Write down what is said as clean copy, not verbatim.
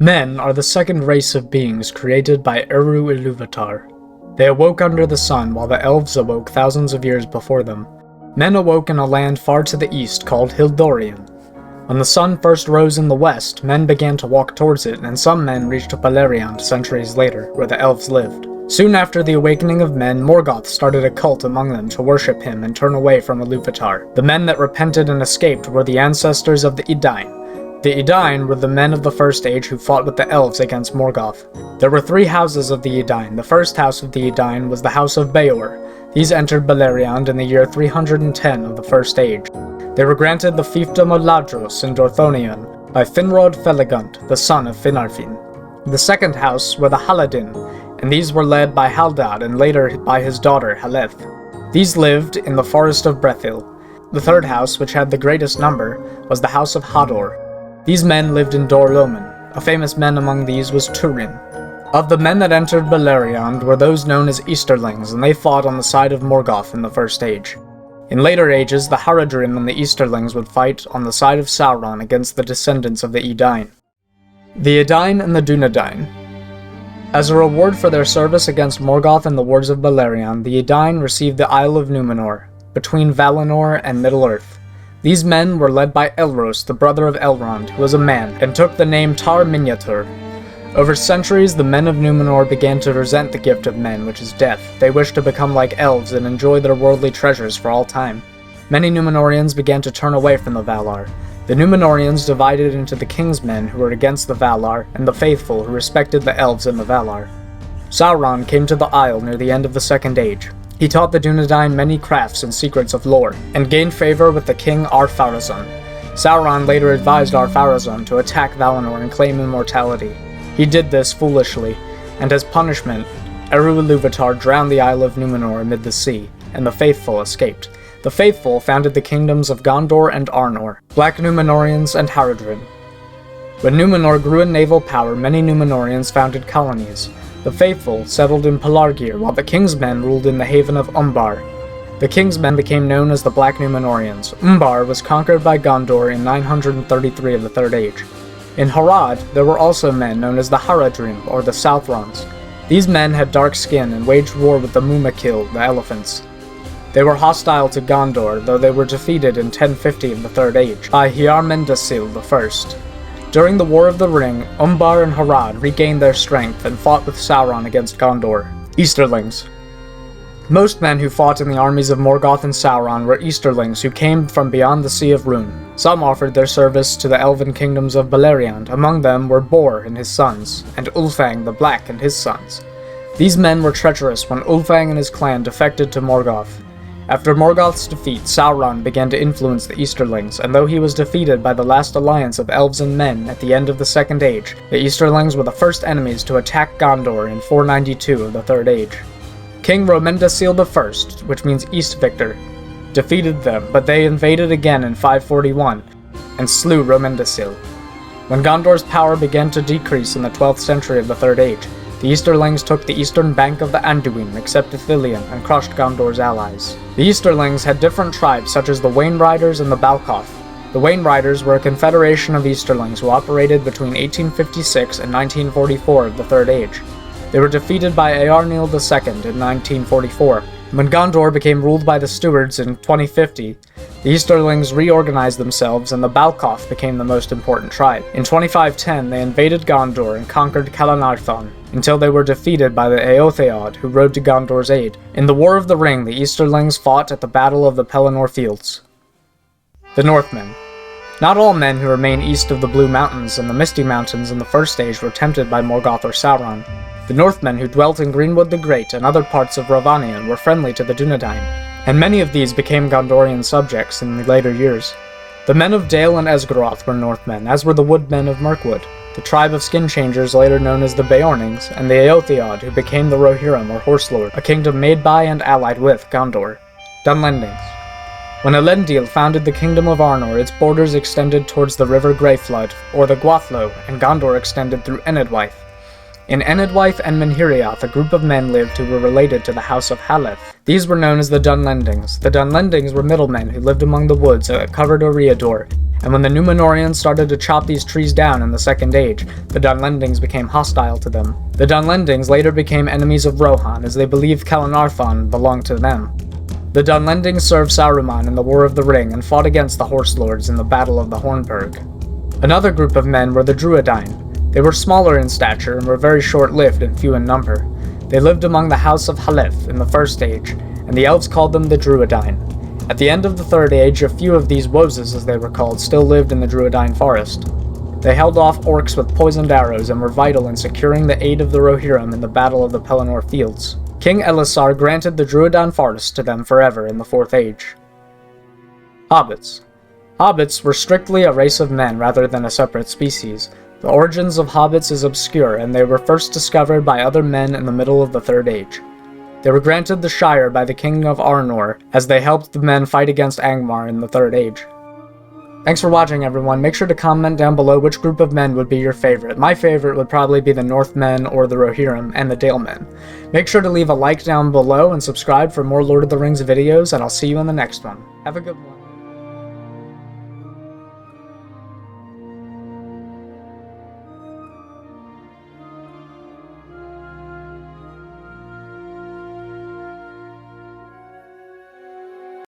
Men are the second race of beings created by Eru Ilúvatar. They awoke under the sun while the elves awoke thousands of years before them. Men awoke in a land far to the east called Hildorian. When the sun first rose in the west, men began to walk towards it, and some men reached Beleriand centuries later, where the elves lived. Soon after the awakening of men, Morgoth started a cult among them to worship him and turn away from Ilúvatar. The men that repented and escaped were the ancestors of the Edain. The Edain were the men of the First Age who fought with the elves against Morgoth. There were three houses of the Edain. The first house of the Edain was the House of Beor. These entered Beleriand in the year 310 of the First Age. They were granted the fiefdom of Ladros in Dorthonion by Finrod Felagund, the son of Finarfin. The second house were the Haladin, and these were led by Haldad and later by his daughter Haleth. These lived in the forest of Brethil. The third house, which had the greatest number, was the House of Hador. These men lived in Dor-Lomin. A famous man among these was Turin. Of the men that entered Beleriand were those known as Easterlings, and they fought on the side of Morgoth in the First Age. In later ages, the Haradrim and the Easterlings would fight on the side of Sauron against the descendants of the Edain. The Edain and the Druedain. As a reward for their service against Morgoth in the Wars of Beleriand, the Edain received the Isle of Numenor, between Valinor and Middle-earth. These men were led by Elros, the brother of Elrond, who was a man, and took the name Tar Miniatur. Over centuries, the men of Numenor began to resent the gift of men, which is death. They wished to become like elves and enjoy their worldly treasures for all time. Many Numenoreans began to turn away from the Valar. The Numenoreans divided into the King's men, who were against the Valar, and the faithful, who respected the elves and the Valar. Sauron came to the Isle near the end of the Second Age. He taught the Druedain many crafts and secrets of lore, and gained favor with the king Ar-Pharazôn. Sauron later advised Ar-Pharazôn to attack Valinor and claim immortality. He did this foolishly, and as punishment, Eru Ilúvatar drowned the Isle of Numenor amid the sea, and the faithful escaped. The faithful founded the kingdoms of Gondor and Arnor, Black Numenoreans and Haradrim. When Numenor grew in naval power, many Numenoreans founded colonies. The faithful settled in Pelargir, while the king's men ruled in the haven of Umbar. The king's men became known as the Black Numenoreans. Umbar was conquered by Gondor in 933 of the Third Age. In Harad, there were also men known as the Haradrim, or the Southrons. These men had dark skin and waged war with the Mumakil, the elephants. They were hostile to Gondor, though they were defeated in 1050 of the Third Age by Hiarmendasil I. During the War of the Ring, Umbar and Harad regained their strength and fought with Sauron against Gondor. Easterlings. Most men who fought in the armies of Morgoth and Sauron were Easterlings who came from beyond the Sea of Rhûn. Some offered their service to the elven kingdoms of Beleriand. Among them were Bor and his sons, and Ulfang the Black and his sons. These men were treacherous when Ulfang and his clan defected to Morgoth. After Morgoth's defeat, Sauron began to influence the Easterlings, and though he was defeated by the last alliance of elves and men at the end of the Second Age, the Easterlings were the first enemies to attack Gondor in 492 of the Third Age. King Romendasil I, which means East Victor, defeated them, but they invaded again in 541 and slew Romendasil. When Gondor's power began to decrease in the 12th century of the Third Age, the Easterlings took the eastern bank of the Anduin, except Ithilien, and crushed Gondor's allies. The Easterlings had different tribes such as the Wainriders and the Balkoth. The Wainriders were a confederation of Easterlings who operated between 1856 and 1944 of the Third Age. They were defeated by Eärnil II in 1944. When Gondor became ruled by the Stewards in 2050, the Easterlings reorganized themselves and the Balkoth became the most important tribe. In 2510, they invaded Gondor and conquered Calanarthon, until they were defeated by the Eotheod, who rode to Gondor's aid. In the War of the Ring, the Easterlings fought at the Battle of the Pelennor Fields. The Northmen. Not all men who remain east of the Blue Mountains and the Misty Mountains in the First Age were tempted by Morgoth or Sauron. The Northmen who dwelt in Greenwood the Great and other parts of Rhovanion were friendly to the Druedain, and many of these became Gondorian subjects in the later years. The men of Dale and Esgaroth were Northmen, as were the Woodmen of Mirkwood, the tribe of skin-changers later known as the Beornings, and the Eotheod, who became the Rohirrim or Horselord, a kingdom made by and allied with Gondor. Dunlendings. When Elendil founded the kingdom of Arnor, its borders extended towards the river Greyflood, or the Gwathlo, and Gondor extended through Enedwaith. In Enedwaith and Menhiriath, a group of men lived who were related to the House of Haleth. These were known as the Dunlendings. The Dunlendings were middlemen who lived among the woods that covered Eriador, and when the Numenoreans started to chop these trees down in the Second Age, the Dunlendings became hostile to them. The Dunlendings later became enemies of Rohan, as they believed Calenarthon belonged to them. The Dunlendings served Saruman in the War of the Ring and fought against the Horse Lords in the Battle of the Hornburg. Another group of men were the Druedain. They were smaller in stature and were very short-lived and few in number. They lived among the House of Haleth in the First Age, and the elves called them the Druedain. At the end of the Third Age, a few of these woses, as they were called, still lived in the Druedain forest. They held off orcs with poisoned arrows and were vital in securing the aid of the Rohirrim in the Battle of the Pelennor Fields. King Elisar granted the Druedain forest to them forever in the Fourth Age. Hobbits. Hobbits were strictly a race of men rather than a separate species. The origins of hobbits is obscure, and they were first discovered by other men in the middle of the Third Age. They were granted the Shire by the King of Arnor, as they helped the men fight against Angmar in the Third Age. Thanks for watching, everyone. Make sure to comment down below which group of men would be your favorite. My favorite would probably be the Northmen or the Rohirrim and the Dalemen. Make sure to leave a like down below and subscribe for more Lord of the Rings videos, and I'll see you in the next one. Have a good one.